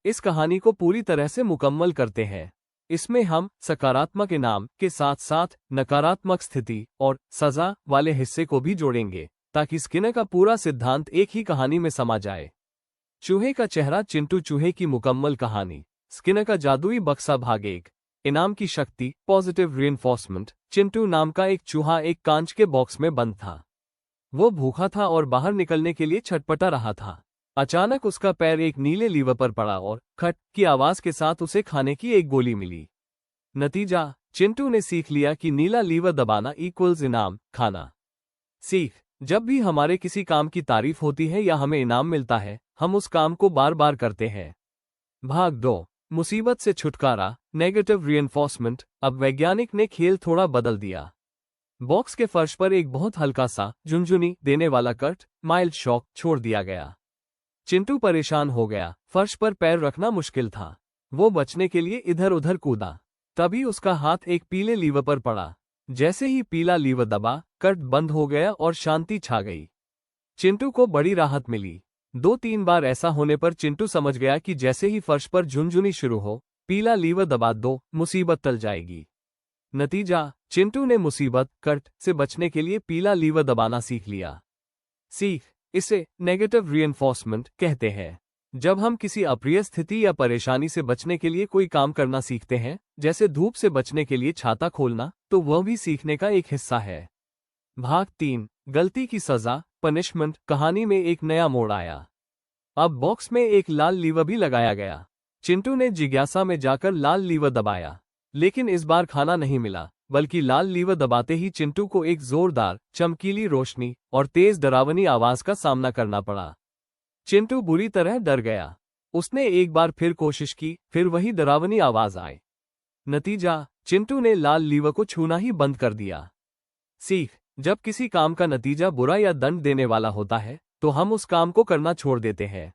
इस कहानी को पूरी तरह से मुकम्मल करते हैं। इसमें हम सकारात्मक इनाम के साथ साथ नकारात्मक स्थिति और सजा वाले हिस्से को भी जोड़ेंगे, ताकि स्किनर का पूरा सिद्धांत एक ही कहानी में समा जाए। चूहे का चेहरा। चिंटू चूहे की मुकम्मल कहानी। स्किनर का जादुई बक्सा भाग 1। इनाम की शक्ति, पॉजिटिव रीइंफोर्समेंट। चिंटू नाम का एक चूहा एक कांच के बॉक्स में बंद था। वो भूखा था और बाहर निकलने के लिए छटपटा रहा था। अचानक उसका पैर एक नीले लीवर पर पड़ा और खट की आवाज के साथ उसे खाने की एक गोली मिली। नतीजा, चिंटू ने सीख लिया कि नीला लीवर दबाना इक्वल्स इनाम खाना। सीख, जब भी हमारे किसी काम की तारीफ होती है या हमें इनाम मिलता है, हम उस काम को बार बार करते हैं। भाग 2। मुसीबत से छुटकारा, नेगेटिव रीइंफोर्समेंट। अब वैज्ञानिक ने खेल थोड़ा बदल दिया। बॉक्स के फर्श पर एक बहुत हल्का सा झुनझुनी देने वाला कट माइल्ड शॉक छोड़ दिया गया। चिंटू परेशान हो गया। फर्श पर पैर रखना मुश्किल था। वो बचने के लिए इधर उधर कूदा। तभी उसका हाथ एक पीले लीवर पर पड़ा। जैसे ही पीला लीवर दबा, कट बंद हो गया और शांति छा गई। चिंटू को बड़ी राहत मिली। 2-3 बार ऐसा होने पर चिंटू समझ गया कि जैसे ही फर्श पर झुनझुनी शुरू हो, पीला लीवर दबा दो, मुसीबत टल जाएगी। नतीजा, चिंटू ने मुसीबत कट से बचने के लिए पीला लीवर दबाना सीख लिया। सीख, इसे नेगेटिव रीइंफोर्समेंट कहते हैं। जब हम किसी अप्रिय स्थिति या परेशानी से बचने के लिए कोई काम करना सीखते हैं, जैसे धूप से बचने के लिए छाता खोलना, तो वह भी सीखने का एक हिस्सा है। भाग 3। गलती की सजा, पनिशमेंट। कहानी में एक नया मोड़ आया। अब बॉक्स में एक लाल लीवर भी लगाया गया। चिंटू ने जिज्ञासा में जाकर लाल लीवर दबाया, लेकिन इस बार खाना नहीं मिला, बल्कि लाल लीवर दबाते ही चिंटू को एक जोरदार, चमकीली रोशनी और तेज डरावनी आवाज का सामना करना पड़ा। चिंटू बुरी तरह डर गया। उसने एक बार फिर कोशिश की, फिर वही डरावनी आवाज आई। नतीजा, चिंटू ने लाल लीवर को छूना ही बंद कर दिया। सीख, जब किसी काम का नतीजा बुरा या दंड देने वाला होता है, तो हम उस काम को करना छोड़ देते हैं।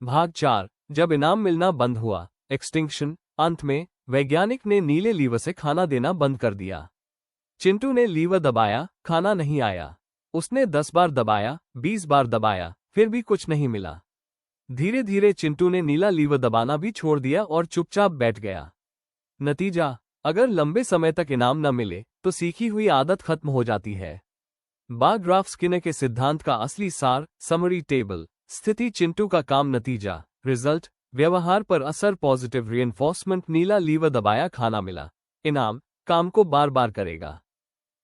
भाग 4। जब इनाम मिलना बंद हुआ, एक्सटिंक्शन। अंत में वैज्ञानिक ने नीले लीवर से खाना देना बंद कर दिया। चिंटू ने लीवर दबाया, खाना नहीं आया। उसने 10 बार दबाया, 20 बार दबाया, फिर भी कुछ नहीं मिला। धीरे धीरे चिंटू ने नीला लीवर दबाना भी छोड़ दिया और चुपचाप बैठ गया। नतीजा, अगर लंबे समय तक इनाम न मिले, तो सीखी हुई आदत खत्म हो जाती है। बार-ग्राफ स्किनर के सिद्धांत का असली सार, समरी टेबल। स्थिति, चिंटू का काम, नतीजा, रिजल्ट, व्यवहार पर असर, पॉजिटिव रीइंफोर्समेंट, नीला लीवर दबाया, खाना मिला। इनाम, काम को बार बार करेगा।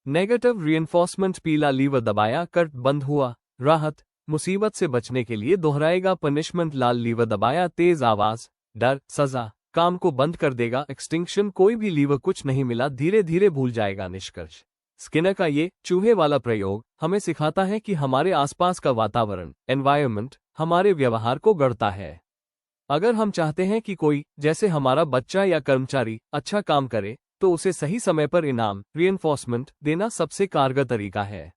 नेगेटिव रीइंफोर्समेंट, पीला लीवर दबाया, कट बंद हुआ। राहत, मुसीबत से बचने के लिए दोहराएगा। पनिशमेंट, लाल लीवर दबाया, तेज आवाज, डर, सजा, काम को बंद कर देगा। एक्सटिंक्शन, कोई भी लीवर, कुछ नहीं मिला, धीरे धीरे भूल जाएगा। निष्कर्ष, स्किनर का ये चूहे वाला प्रयोग हमें सिखाता है कि हमारे आसपास का वातावरण, एनवायरनमेंट, हमारे व्यवहार को गढ़ता है। अगर हम चाहते हैं कि कोई, जैसे हमारा बच्चा या कर्मचारी, अच्छा काम करे, तो उसे सही समय पर इनाम, रीइंफोर्समेंट देना सबसे कारगर तरीका है।